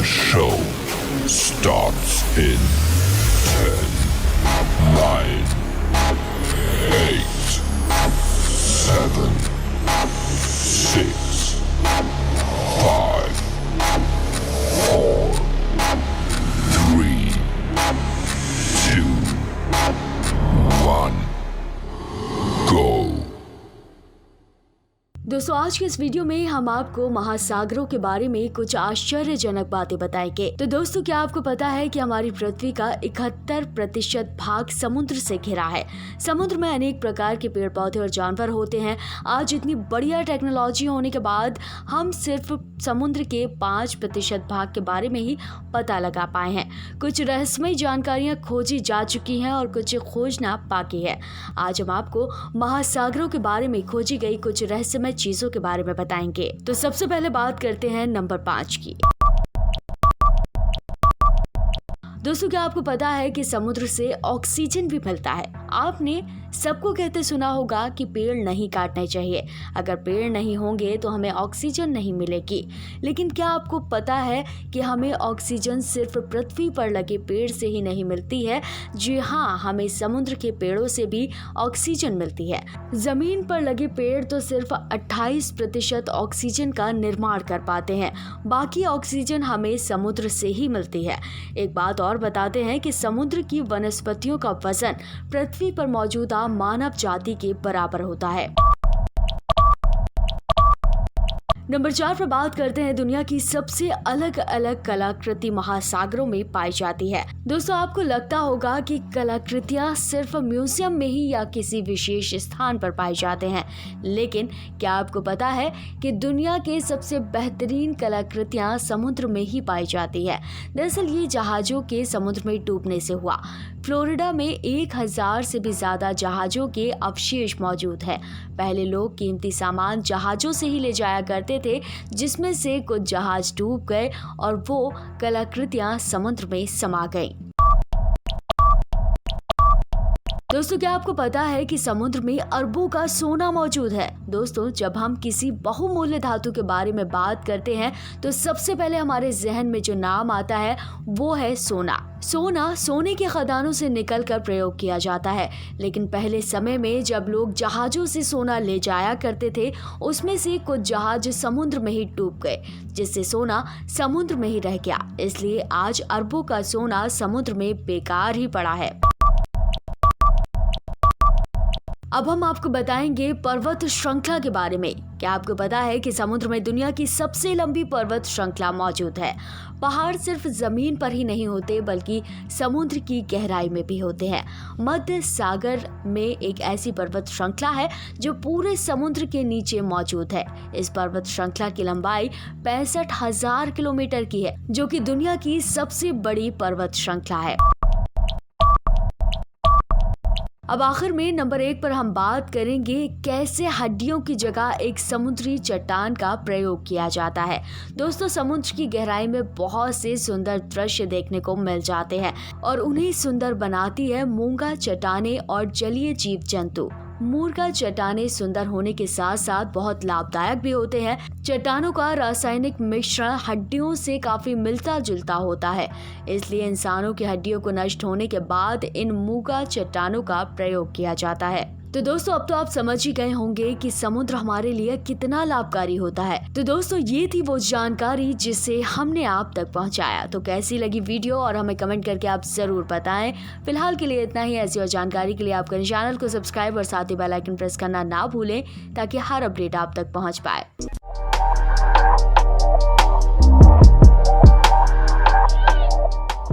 The show starts in 10, 9, 8, 7, 6, 5, 4, 3, 2, 1, go. दोस्तों आज के इस वीडियो में हम आपको महासागरों के बारे में कुछ आश्चर्यजनक बातें बताएंगे। तो दोस्तों क्या आपको पता है कि हमारी पृथ्वी का 71% भाग समुद्र से घिरा है। समुद्र में अनेक प्रकार के पेड़ पौधे और जानवर होते हैं। आज इतनी बढ़िया टेक्नोलॉजी होने के बाद हम सिर्फ समुद्र के 5% भाग के बारे में ही पता लगा पाए हैं। कुछ रहस्यमय जानकारियां खोजी जा चुकी हैं और कुछ खोजना बाकी है। आज हम आपको महासागरों के बारे में खोजी गई कुछ रहस्यमय चीजों के बारे में बताएंगे। तो सबसे पहले बात करते हैं नंबर 5 की। दोस्तों क्या आपको पता है कि समुद्र से ऑक्सीजन भी मिलता है। आपने सबको कहते सुना होगा कि पेड़ नहीं काटने चाहिए। अगर पेड़ नहीं होंगे तो हमें ऑक्सीजन नहीं मिलेगी। लेकिन क्या आपको पता है कि हमें ऑक्सीजन सिर्फ पृथ्वी पर लगे पेड़ से ही नहीं मिलती है। जी हाँ, हमें समुद्र के पेड़ों से भी ऑक्सीजन मिलती है। जमीन पर लगे पेड़ तो सिर्फ 28% ऑक्सीजन का निर्माण कर पाते हैं। बाकी ऑक्सीजन हमें समुद्र से ही मिलती है। एक बात और बताते हैं कि समुद्र की वनस्पतियों का वजन पृथ्वी पर मौजूदा मानव जाति के बराबर होता है। नंबर 4 पर बात करते हैं दुनिया की सबसे अलग अलग कलाकृति महासागरों में पाई जाती है। दोस्तों आपको लगता होगा कि कलाकृतियां सिर्फ म्यूजियम में ही या किसी विशेष स्थान पर पाए जाते हैं, लेकिन क्या आपको पता है कि दुनिया के सबसे बेहतरीन कलाकृतियां समुद्र में ही पाई जाती है। दरअसल ये जहाजों के समुद्र में डूबने से हुआ। फ्लोरिडा में 1000 से भी ज्यादा जहाजों के अवशेष मौजूद है। पहले लोग कीमती सामान जहाजों से ही ले जाया करते थे, जिसमें से कुछ जहाज डूब गए और वो कलाकृतियां समुद्र में समा गईं। दोस्तों क्या आपको पता है कि समुद्र में अरबों का सोना मौजूद है। दोस्तों जब हम किसी बहुमूल्य धातु के बारे में बात करते हैं तो सबसे पहले हमारे जहन में जो नाम आता है वो है सोना। सोना सोने के खदानों से निकलकर प्रयोग किया जाता है, लेकिन पहले समय में जब लोग जहाजों से सोना ले जाया करते थे, उसमें से कुछ जहाज समुद्र में ही डूब गए, जिससे सोना समुद्र में ही रह गया। इसलिए आज अरबों का सोना समुद्र में बेकार ही पड़ा है। अब हम आपको बताएंगे पर्वत श्रृंखला के बारे में। क्या आपको पता है कि समुद्र में दुनिया की सबसे लंबी पर्वत श्रृंखला मौजूद है। पहाड़ सिर्फ जमीन पर ही नहीं होते बल्कि समुद्र की गहराई में भी होते हैं। मध्य सागर में एक ऐसी पर्वत श्रृंखला है जो पूरे समुद्र के नीचे मौजूद है। इस पर्वत श्रृंखला की लंबाई 65,000 किलोमीटर की है, जो कि दुनिया की सबसे बड़ी पर्वत श्रृंखला है। अब आखिर में नंबर 1 पर हम बात करेंगे कैसे हड्डियों की जगह एक समुद्री चट्टान का प्रयोग किया जाता है। दोस्तों समुद्र की गहराई में बहुत से सुंदर दृश्य देखने को मिल जाते हैं और उन्हें सुंदर बनाती है मूंगा चट्टानें और जलीय जीव जंतु। मूंगा चट्टानें सुंदर होने के साथ साथ बहुत लाभदायक भी होते हैं। चट्टानों का रासायनिक मिश्रण हड्डियों से काफी मिलता जुलता होता है, इसलिए इंसानों की हड्डियों को नष्ट होने के बाद इन मूंगा चट्टानों का प्रयोग किया जाता है। तो दोस्तों अब तो आप समझ ही गए होंगे कि समुद्र हमारे लिए कितना लाभकारी होता है। तो दोस्तों ये थी वो जानकारी जिसे हमने आप तक पहुंचाया। तो कैसी लगी वीडियो और हमें कमेंट करके आप जरूर बताएं। फिलहाल के लिए इतना ही। ऐसी और जानकारी के लिए आप चैनल को सब्सक्राइब और साथ ही बेल आइकन प्रेस करना ना भूलें ताकि हर अपडेट आप तक पहुंच पाए।